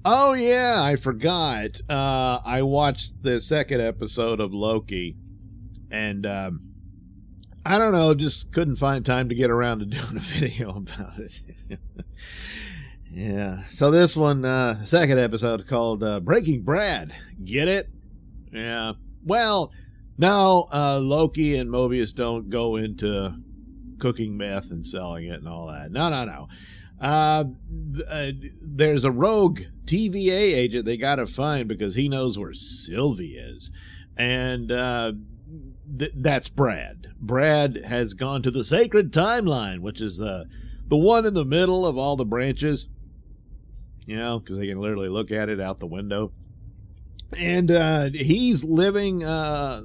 Oh, yeah, I forgot. I watched the second episode of Loki, and I don't know, just couldn't find time to get around to doing a video about it. Yeah, so this one, the second episode is called Breaking Brad. Get it? Yeah. Well, no, Loki and Mobius don't go into cooking meth and selling it and all that. No. There's a rogue TVA agent they got to find because he knows where Sylvie is. And that's Brad. Brad has gone to the sacred timeline, which is the one in the middle of all the branches. You know, because they can literally look at it out the window. And he's living a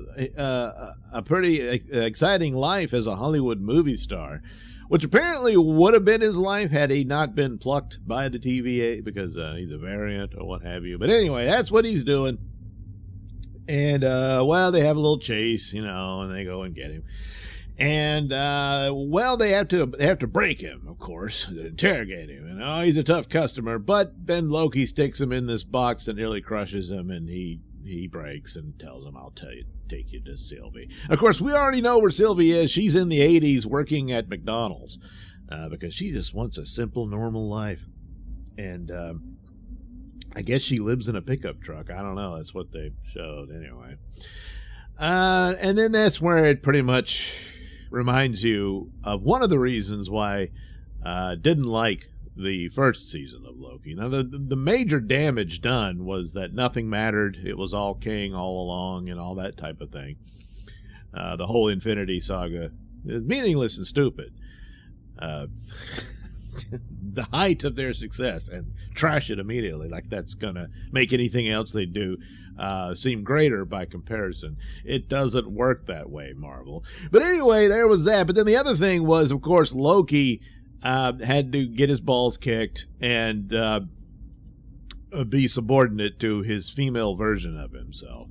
pretty exciting life as a Hollywood movie star, which apparently would have been his life had he not been plucked by the TVA because he's a variant or what have you. But anyway, that's what he's doing. And, well, they have a little chase, you know, and they go and get him. And, well, they have to break him, of course, to interrogate him. And, oh, he's a tough customer. But then Loki sticks him in this box that nearly crushes him, and he breaks and tells him, I'll take you to Sylvie. Of course, we already know where Sylvie is. She's in the 80s working at McDonald's because she just wants a simple, normal life. And I guess she lives in a pickup truck. I don't know. That's what they showed anyway. And then that's where it pretty much reminds you of one of the reasons why I didn't like the first season of Loki. Now, the major damage done was that nothing mattered. It was all king all along and all that type of thing. The whole Infinity Saga is meaningless and stupid. The height of their success, and trash it immediately like that's going to make anything else they do seem greater by comparison. It doesn't work that way, Marvel. But anyway, there was that. But then the other thing was, of course, Loki had to get his balls kicked and be subordinate to his female version of himself.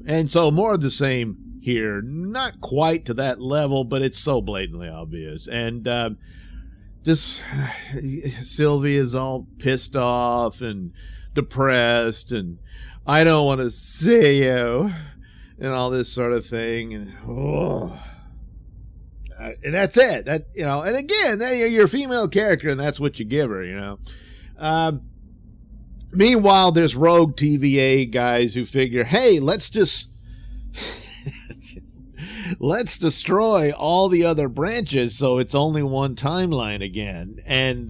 And so more of the same here. Not quite to that level, but it's so blatantly obvious. And just Sylvie is all pissed off and depressed, and I don't want to see you, and all this sort of thing, and and that's it. That, you know, and again, you're a female character, and that's what you give her, you know. Meanwhile, there's rogue TVA guys who figure, hey, let's destroy all the other branches so it's only one timeline again. And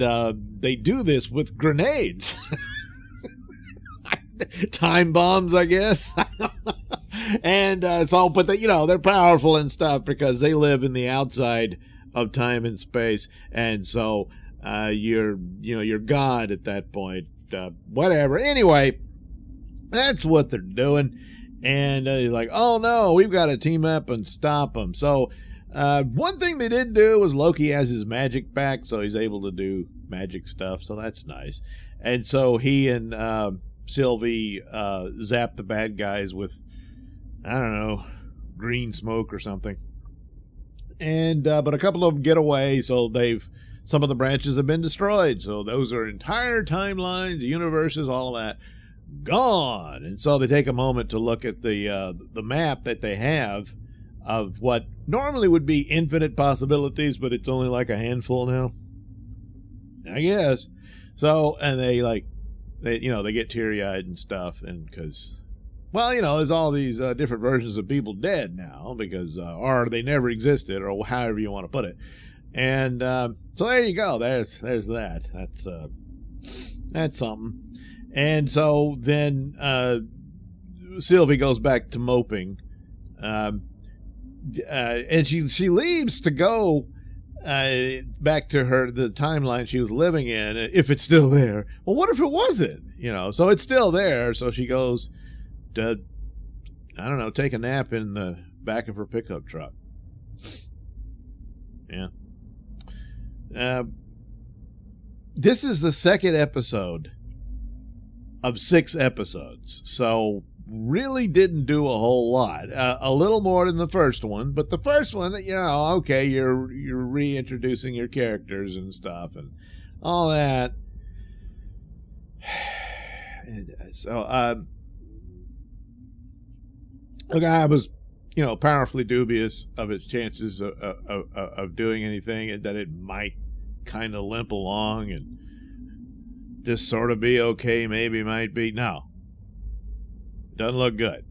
they do this with grenades. Time bombs, I guess. And but they're powerful and stuff because they live in the outside of time and space. And so you're God at that point. Whatever. Anyway, that's what they're doing. And you're like, oh no, we've got to team up and stop them. So one thing they did do was Loki has his magic back, so he's able to do magic stuff. So that's nice. And so he and Sylvie zap the bad guys with, I don't know, green smoke or something. And but a couple of them get away, so some of the branches have been destroyed. So those are entire timelines, universes, all of that gone. And so they take a moment to look at the map that they have of what normally would be infinite possibilities, but it's only like a handful now, I guess. So, and they get teary-eyed and stuff, and because, well, there's all these different versions of people dead now because, or they never existed, or however you want to put it. And so there you go. There's that. That's something. And so then Sylvie goes back to moping, and she leaves to go back to the timeline she was living in, if it's still there. Well, what if it wasn't? So it's still there. So she goes to, I don't know, take a nap in the back of her pickup truck. Yeah. This is the second episode of 6 episodes, so really didn't do a whole lot. A little more than the first one, but the first one, okay, you're reintroducing your characters and stuff and all that. So, look, I was, powerfully dubious of its chances of doing anything, and that it might kind of limp along and just sort of be okay, maybe might be. No. Doesn't look good.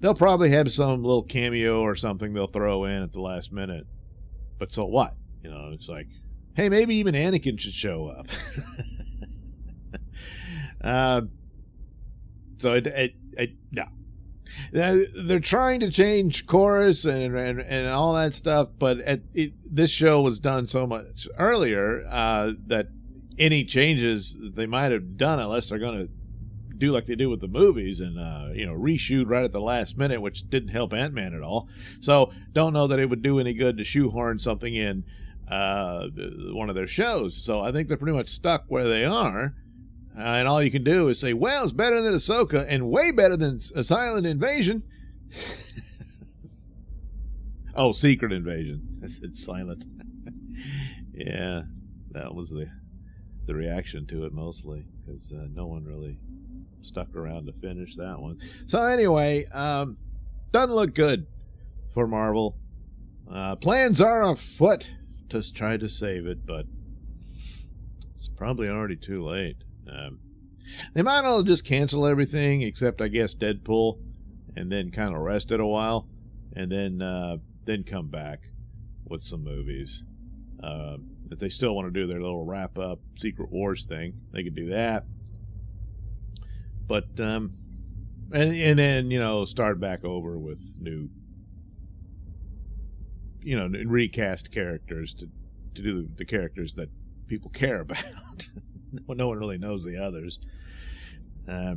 They'll probably have some little cameo or something they'll throw in at the last minute. But so what? It's like, hey, maybe even Anakin should show up. So no. They're trying to change chorus and all that stuff, but this show was done so much earlier that any changes they might have done, unless they're going to do like they do with the movies and reshoot right at the last minute, which didn't help Ant-Man at all. So don't know that it would do any good to shoehorn something in one of their shows. So I think they're pretty much stuck where they are. And all you can do is say, well, it's better than Ahsoka and way better than a Silent Invasion. Oh, Secret Invasion. I said silent. Yeah, that was the reaction to it mostly, because no one really stuck around to finish that one. So anyway, doesn't look good for Marvel. Plans are afoot to try to save it, but it's probably already too late. They might all just cancel everything except, I guess, Deadpool, and then kind of rest it a while, and then come back with some movies. If they still want to do their little wrap-up Secret Wars thing, they could do that. But and then start back over with new, recast characters to do the characters that people care about. No one really knows the others. Yeah.